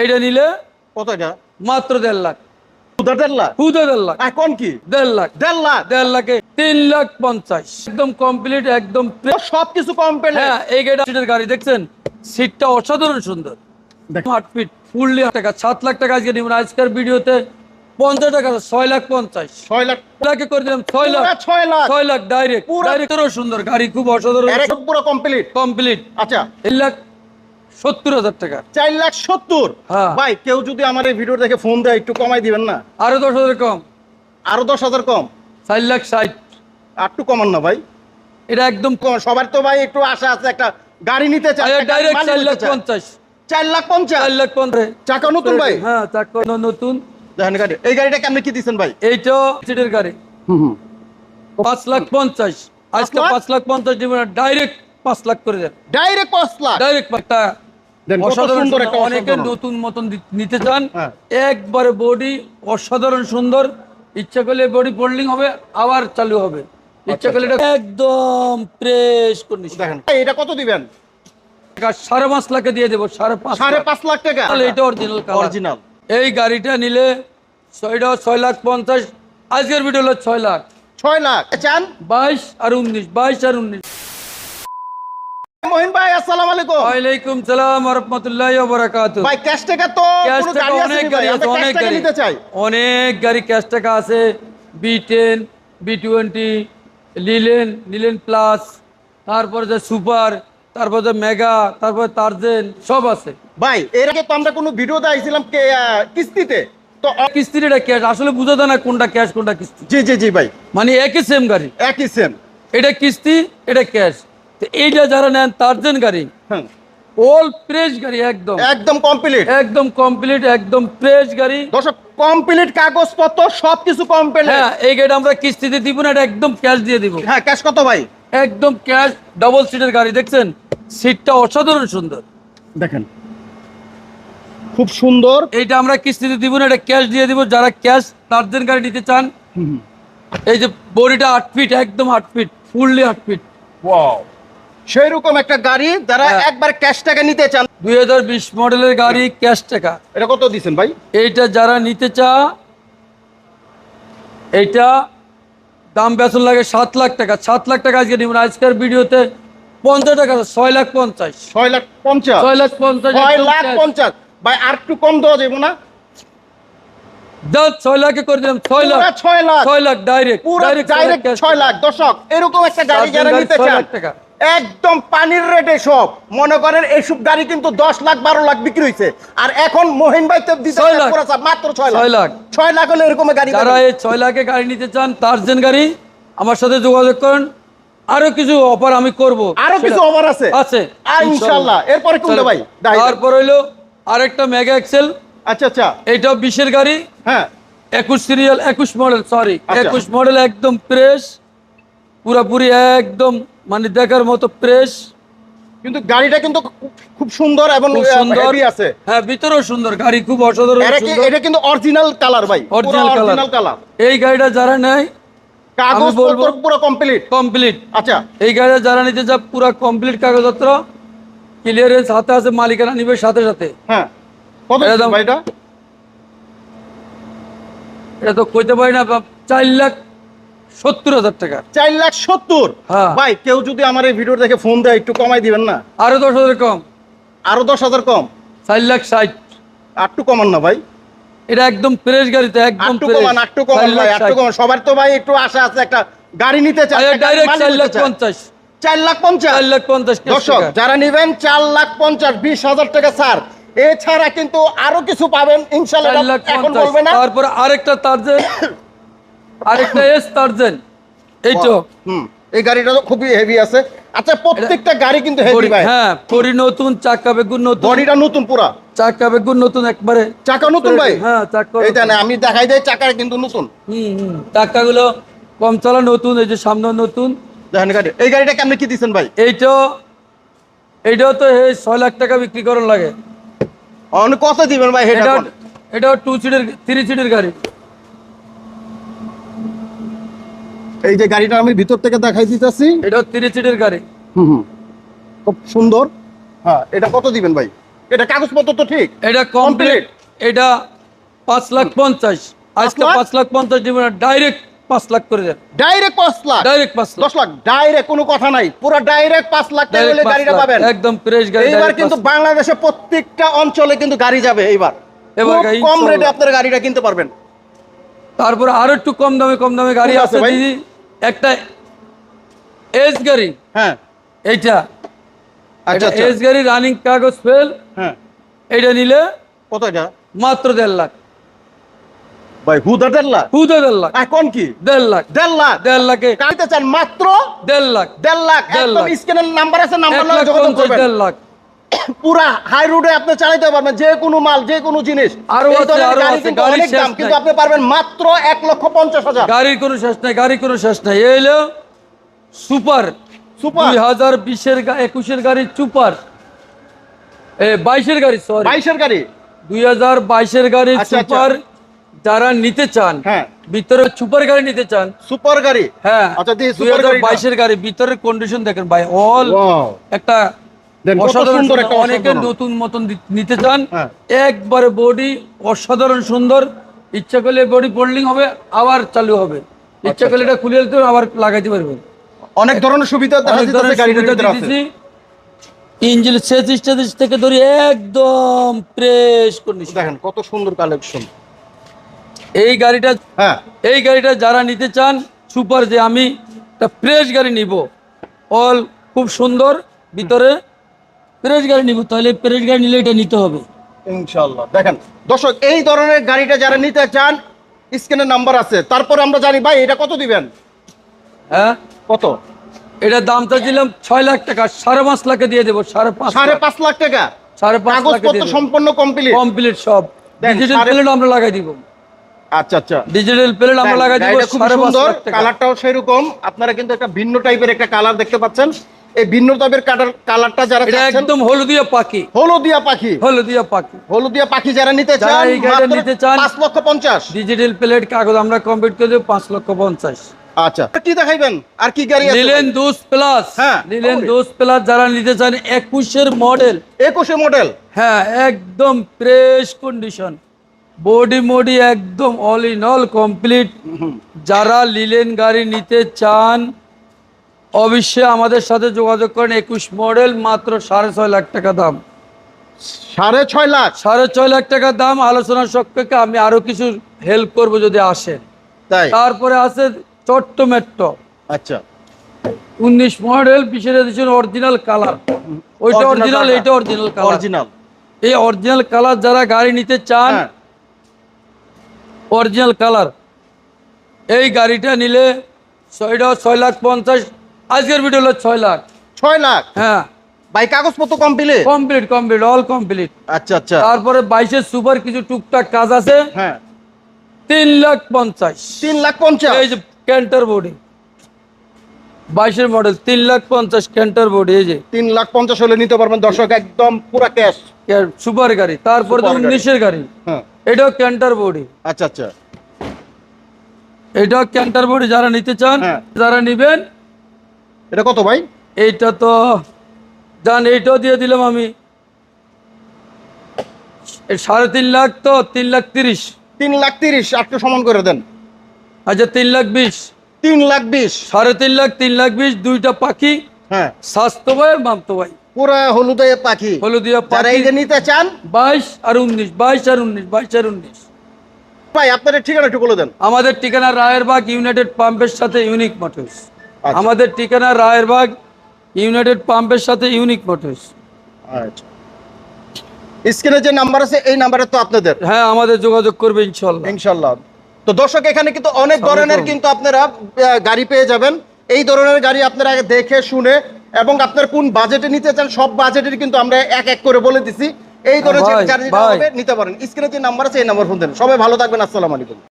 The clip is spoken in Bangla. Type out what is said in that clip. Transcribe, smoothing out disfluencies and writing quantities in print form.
এটা নিলে কত এটা? মাত্র 1.5 লাখ। উদা 1.5 লাখ? হুদা 1.5 লাখ। কোন কি? 1.5 লাখ। 1.5 লাখ? 1.5 লাখে 3,50,000 একদম কমপ্লিট, একদম সবকিছু কমপ্লিট। হ্যাঁ, এই সিটের গাড়ি দেখছেন, সিটটা অসাধারণ সুন্দর। 8 ফিট ফুললি টাকা 7 লাখ টাকা আজকে নিবেন। আজকের ভিডিওতে 50 টাকা 6,50,000। 6 লাখ লাখে করে দিলাম 6 লাখ। 6 লাখ 6 লাখ ডাইরেক্ট। সুন্দর গাড়ি, খুব অসাধারণ পুরো কমপ্লিট। কমপ্লিট। আচ্ছা 1,70,000 টাকা। 4,70,000। হ্যাঁ ভাই কেউ যদি আমার এই ভিডিও দেখে ফোন দেয় একটু কমাই দিবেন না? আরো 10,000 কম। আরো 10,000 কম? 4,60,000। আর একটু কমান না ভাই। এটা একদম সবার তো ভাই একটু আশা আছে একটা গাড়ি নিতে চায়, ডাইরেক্ট 4,50,000। 4,50,000। 4,50,000 চাকা নতুন ভাই? হ্যাঁ চাকা নতুন। দেখেন গাড়ি, এই গাড়িটা কেমনে কি দিচ্ছেন ভাই? এইটা সিটের গাড়ি 5,50,000। আজকে 5,50,000 দিব না, ডাইরেক্ট 5 লাখ করে দেন। ডাইরেক্ট 5 লাখ? ডাইরেক্ট একটা দেন, কত অসাধারণ সুন্দর সুন্দর। একটা অনেকে অসাধারণ। নতুন মতন নিতে চান, হ্যাঁ। একবারে বডি অসাধারণ সুন্দর। ইচ্ছা করলে বডি ফোল্ডিং হবে, আবার চালু হবে। ইচ্ছা করলে এটা একদম ফ্রেশ কন্ডিশন। দেখেন এটা কত দিবেন? 5.5 লাখে দিয়ে দেবো। 5.5 5.5 লাখ টাকা? তাহলে এটা অরিজিনাল কালার। অরিজিনাল। এই গাড়িটা নিলে 6,50,000। আজকের ভিডিও হলো 6 লাখ। 6 লাখ চান? 22 আর 19। মহিন ভাই আসসালামু আলাইকুম। ওয়ালাইকুম সালাম ওয়া রাহমাতুল্লাহি ওয়া বারাকাতুহু। ভাই ক্যাশ টাকা তো ক্যাশ কোনো টাকা গাড়ি আছে অনেক নি ভাই? গাড়ি আছে, আমরা অনেক ক্যাশ টাকা গাড়ি নিতে চাই। অনেক গাড়ি ক্যাশ টাকা আছে। B10, B20, লিলেন প্লাস, তারপরে যে সুপার, তারপরে যে মেগা, তারপরে টার্জেন সব আছে ভাই এর আগে তো আমরা কোনো ভিডিও দেখাইছিলাম কিস্তিতে তো। কিস্তির। এটা ক্যাশ আসলে বুঝা যায় না কোনটা ক্যাশ কোনটা কিস্তি। জি জি জি ভাই, মানে একই সেম গাড়ি, একই সেম। এটা কিস্তি এটা ক্যাশ। তো এইটা যারা নেন টার্জেন গাড়ি, হ্যাঁ অল ফ্রেশ গাড়ি, একদম একদম কমপ্লিট। একদম কমপ্লিট, একদম ফ্রেশ গাড়ি। দর্শক কমপ্লিট কাগজপত্র সবকিছু কমপ্লিট। হ্যাঁ, এই গাড়ি আমরা কিস্তিতে দিব না, এটা একদম ক্যাশ দিয়ে দিব। হ্যাঁ ক্যাশ কত ভাই? একদম ক্যাশ। ডাবল সিটের গাড়ি দেখছেন, সিটটা অসাধারণ সুন্দর। দেখেন খুব সুন্দর। এইটা আমরা কিস্তিতে দিব না, এটা ক্যাশ দিয়ে দিব। যারা ক্যাশ টার্জেন গাড়ি নিতে চান, এই যে বডিটা 8 ফিট, একদম 8 ফিট ফুললি 8 ফিট। ওয়াও, সেই রকম একটা গাড়ি যারা একবার ক্যাশ টাকা নিতে চান। 2020 মডেলের গাড়ি ক্যাশ টাকা। এটা কত দিবেন ভাই? এইটা যারা নিতে চা, এইটা দাম বেতন লাগে 7 লাখ টাকা। 7 লাখ টাকা আজকে নিবেন। আজকের ভিডিওতে 50 টাকা 6,50,000। 6,50,000? 6,50,000 6,50,000 ভাই, আর একটু কম দেওয়া যাবে না? 6 লাখে করে দিলাম। 6 লাখ। 6 লাখ? 6 লাখ ডাইরেক্ট। পুরো ডাইরেক্ট 6 লাখ। দর্শক এরকম একটা গাড়ি যারা নিতে 6 চান লাখ টাকা। একদম পানির রেটে সব। মনে করেন এইসব গাড়ি কিন্তু 10 লাখ 12 লাখ বিক্রি হয়েছে, আর এখন মহিন ভাই তো দিতে 6 লাখ। মাত্র 6 লাখ। 6 লাখ। 6 লাখ হলে এরকম গাড়ি যারা এই 6 লাখে গাড়ি নিতে চান টার্জেন গাড়ি, আমার সাথে যোগাযোগ করেন। আরো কিছু অফার আমি করব। আরো কিছু অফার আছে? আছে আর ইনশাআল্লাহ। এরপরে কোনটা ভাই? তারপর হইলো আরেকটা মেগা এক্সেল। আচ্ছা আচ্ছা। এইটাও 20 এর গাড়ি। হ্যাঁ 21 সিরিয়াল, 21 মডেল, সরি আচ্ছা। 21 মডেল, একদম ফ্রেশ পুরাপুরি, একদম মানে দেখার মতো ফ্রেশ। কিন্তু গাড়িটা কিন্তু খুব সুন্দর এবং খুব সুন্দর হেভি আছে। হ্যাঁ, ভিতরেও সুন্দর, গাড়ি খুব অসাধারণ সুন্দর। এটা কিন্তু অরিজিনাল কালার ভাই, অরিজিনাল কালার। এই গাড়িটা যারা নেয়, কাগজপত্র পুরো কমপ্লিট। কমপ্লিট। আচ্ছা এই গাড়িটা যারা নিতে চায় পুরো কমপ্লিট কাগজপত্র ক্লিয়ারেন্স হাতে আছে, মালিকানা নিবে সাথে সাথে। হ্যাঁ কত ভাই এটা? এটা তো কইতে পারি না। 4,70,000 টাকা। 4,70,000? হ্যাঁ। ভাই কেউ যদি আমার এই ভিডিও দেখে ফোন দেয় একটু কমাই দিবেন না? আরো 10,000 কম। আরো 10,000 কম? 4,60,000। আর একটু কমান না ভাই? এটা একদম ফ্রেশ গাড়িতে, একদম একটু কমান, একটু কমান ভাই, একটু কমান। সবার তো ভাই একটু আশা আছে একটা গাড়ি নিতে চায়, ডাইরেক্ট 4,50,000। 4,50,000? 4,50,000 দর্শক যারা নেবেন 4,50,000, 20,000 টাকা স্যার। এছাড়া কিন্তু আরো কিছু পাবেন ইনশাআল্লাহ, এখন বলবে না। তারপর আরেকটা টার্জেন, আরেকটা এস টার্জেন। এইটো এই গাড়িটা তো খুবই হেভি আছে। আচ্ছা প্রত্যেকটা গাড়ি কিন্তু হেভি ভাই। হ্যাঁ, পরি নতুন, চাকা বেগুন নতুন, বডিটা নতুন পুরা। চাকা বেগুন নতুন একবারে। চাকা নতুন ভাই? হ্যাঁ চাকা। এইটা না আমি দেখাই দেই, চাকা কিন্তু নতুন। চাকাগুলো কম চলা নতুন, এই যে সামনে নতুন। দেখেন গাড়ি, এই গাড়িটা কেমনে কি দিচ্ছেন ভাই? এইটাও তো 6 লাখ টাকা বিক্রি করার লাগে। অনেক কত দিবেন ভাই? এটাও 2 সিটের 3 সিটের গাড়ি। এই যে গাড়িটা আমি ভিতর থেকে দেখাই দিতেছি, এটাও 3 সিটের গাড়ি। খুব সুন্দর। হ্যাঁ এটা কত দিবেন ভাই? এটা কাগজপত্র তো ঠিক? এটা কমপ্লিট। এটা 5,50,000 আজকে 5,50,000 দিব না, ডাইরেক্ট 5 লাখ করে দেন। Direct 5 lakh? Direct 5 lakh. 10 lakh direct, কোনো কথা নাই, পুরো ডাইরেক্ট 5 লাখ টাকা হলে গাড়িটা পাবেন একদম ফ্রেশ গাড়ি। এইবার কিন্তু বাংলাদেশে প্রত্যেকটা অঞ্চলে কিন্তু গাড়ি যাবে এইবার, এবার খুব গাড়ি কম ইনশাআল্লাহ। রেটে আপনারা গাড়িটা কিনতে পারবেন। তারপরে আরো একটু কম দামে গাড়ি কোনটা আছে আছে ভাই? দিদি, একটা এস গাড়ি, হ্যাঁ এইটা আচ্ছা আচ্ছা এস গাড়ি রানিং কাগজ ফেল, হ্যাঁ। এইটা নিলে কত এটা মাত্র 1.5 লাখ ভাই? হুদা 1.5 লাখ? হুদা 1.5 লাখ, এখন কি 1.5 লাখ 1.5 লাখ 1.5 লাখে গাড়িতে চান মাত্র 1.5 লাখ 1.5 লাখ? 1.5 একদম লাখ। স্ক্রিনের নাম্বার আছে, নাম্বার 1 লাখ যোগাযোগ 50, করবেন। 1.5 লাখ। পুরা হাই রোডে আপনি চালাতে পারবেন যে কোনো মাল, যে কোনো জিনিস। আরো এই আছে, ধরনের আরো গাড়ি আছে, কিন্তু গাড়ির অনেক শেষ দাম, কিন্তু নাই। আপনি পারবেন মাত্র 1,50,000। গাড়ির কোনো শেষ নাই, গাড়ির কোনো শেষ নাই। এই হলো সুপার সুপার 2020-এর 21-এর গাড়ি, সুপার 22-এর গাড়ি, সরি 22 এর গাড়ি। 2022-এর গাড়ি আচ্ছা, আচ্ছা। সুপার। যারা নিতে চান, হ্যাঁ ভিতরে সুপার গাড়ি নিতে চান, সুপার গাড়ি। হ্যাঁ আচ্ছা দিয়ে সুপার গাড়ি 2022-এর গাড়ি, ভিতরের কন্ডিশন দেখেন ভাই, অল ওয়াও, একটা দেন কত অসাধারণ সুন্দর সুন্দর। একটা অনেকে অসাধারণ। নতুন মতন নিতে চান, হ্যাঁ। একবারে বডি অসাধারণ সুন্দর। ইচ্ছা করলে বডি ফোল্ডিং হবে, আবার চালু হবে। ইচ্ছা করলে এটা খুলে দিতে আবার লাগাইতে পারবেন। অনেক ধরনের সুবিধা দেখা অনেক যাচ্ছে ধরনের গাড়িটার সুবিধা ভিতরে আছে। দিতেছি। ইঞ্জিন সেচিস থেকে ধরে একদম ফ্রেশ কন্ডিশন। দেখেন কত সুন্দর কালেকশন। এই গাড়িটা হ্যাঁ এই গাড়িটা যারা নিতে চান সুপার, যে আমি একটা ফ্রেশ গাড়ি নিব, অল খুব সুন্দর ভিতরে ফ্রেশ গাড়ি নিব, তাহলে ফ্রেশ গাড়ি নিলে এটা নিতে হবে। ইনশাআল্লাহ। দেখেন দর্শক, এই ধরনের গাড়িটা যারা নিতে চান স্ক্রিনের নাম্বার আছে। তারপর আমরা জানি ভাই এটা কত দিবেন? হ্যাঁ, কত? এটা দামটা দিলাম 6 লাখ টাকা, 5.5 লাখে দিয়ে দেবো। 5.5 5.5 লাখ টাকা 5.5 লাখে কাগজপত্র সম্পূর্ণ কমপ্লিট? কমপ্লিট সব। দেন, ডিজিটাল প্লেট আমরা লাগাই দিব। আচ্ছা আচ্ছা। ডিজিটাল প্লেট আমরা দেন, লাগাই দিব। গাড়িটা খুব 5.5 সুন্দর, লাখ টাকা। কালারটাও সেরকম। আপনারা কিন্তু একটা ভিন্ন টাইপের একটা কালার দেখতে পাচ্ছেন। এই ভিন্ন টাইপের কালারটা যারা এটা চাচ্ছেন, একদম হলুদিয়া পাখি, হলুদিয়া পাখি। হলুদিয়া পাখি। হলুদিয়া পাখি যারা নিতে যারা চান এই গাড়িটা মাত্র নিতে চান, 5,50,000। ডিজিটাল প্লেট কাগজ আমরা কমপ্লিট করে দেব 5,50,000। আচ্ছা, কি দেখাইবেন আর কি গাড়ি আছে? লিলেন দোস প্লাস, হ্যাঁ, লিলেন ওরে। দোস প্লাস যারা নিতে চান 21-এর মডেল, 21 মডেল। হ্যাঁ একদম ফ্রেশ কন্ডিশন, বডি একদম অল ইন অল কমপ্লিট। যারা লিলেন গাড়ি নিতে চান অবশ্যই আমাদের সাথে যোগাযোগ করেন। 21 মডেল, মাত্র 6.5 লাখ টাকা দাম। 6.5 লাখ? 6.5 লাখ টাকা দাম। আলোচনার সাপেক্ষে আমি আরো কিছু হেল্প করব যদি আসেন। তাই? তারপরে আছে চট্ট মেট্রো, আচ্ছা 19 মডেল, 20-এর এডিশন, অরিজিনাল কালার। ওইটা অরিজিনাল, এইটা অরিজিনাল কালার। অরিজিনাল। এই অরিজিনাল কালার যারা গাড়ি নিতে চান, হ্যাঁ অরিজিনাল কালার, এই গাড়িটা নিলে 6,50,000। আজকের ভিডিও হলো 6 লাখ। 6 লাখ? হ্যাঁ ভাই কাগজপত্র কমপ্লিট? Complete all complete. আচ্ছা আচ্ছা। তারপরে 22-এর সুপার কিছু টুকটাক কাজ আছে, হ্যাঁ 3,50,000। 3,50,000? এই যে ক্যান্টার বডি 22-এর মডেল, 3,50,000 ক্যান্টার বডি। এই যে 3,50,000 হলে নিতে পারবেন দর্শক, একদম পুরা ক্যাশ। সুপার গাড়ি। তারপরে সুপার গাড়ি। 19-এর গাড়ি, হ্যাঁ এটাও ক্যান্টার বডি, আচ্ছা আচ্ছা। এটাও ক্যান্টার বডি। যারা নিতে চান, হ্যাঁ। যারা নিবেন, এটা কত ভাই? এইটা তো জান, এইটাও দিয়ে দিলাম আমি 3.5 লাখ, তো 3,30,000। 3,30,000 একটু সমান করে দেন। আচ্ছা 3,20,000। 3,20,000? 3.5 লাখ, 3,20,000, দুইটা পাখি, হ্যাঁ স্বাস্থ্য ভাই আর মামতো ভাই, পুরা হলুদায় পাখি। হলুদিয়া যারা পাখি। এই যে নিতে চান 22 আর 19 ভাই আপনাদের ঠিকানা একটু বলে দেন। আমাদের ঠিকানা রায়েরবাগ ইউনাইটেড পাম্পের সাথে ইউনিক মোটরস। আচ্ছা। আমাদের ঠিকানা রায়েরবাগ ইউনাইটেড পাম্পের সাথে ইউনিক মোটরস। আচ্ছা, স্ক্রিনে যে নাম্বার আছে এই নাম্বারে তো আপনাদের? হ্যাঁ, আমাদের যোগাযোগ করবে ইনশাল্লাহ। ইনশাল্লাহ। তো দর্শক, এখানে কিন্তু অনেক ধরনের কিন্তু আপনারা গাড়ি পেয়ে যাবেন। এই ধরনের গাড়ি আপনারা আগে দেখে শুনে, এবং আপনার কোন বাজেটে নিতে চান সব বাজেটের কিন্তু আমরা এক এক করে বলে দিছি। এই ধরনের ভাই, গাড়ি ভাই। নিতে পারেন। স্ক্রিনে যে নাম্বার আছে এই নাম্বার ফোন দেন। সবাই ভালো থাকবেন। আসসালামু আলাইকুম।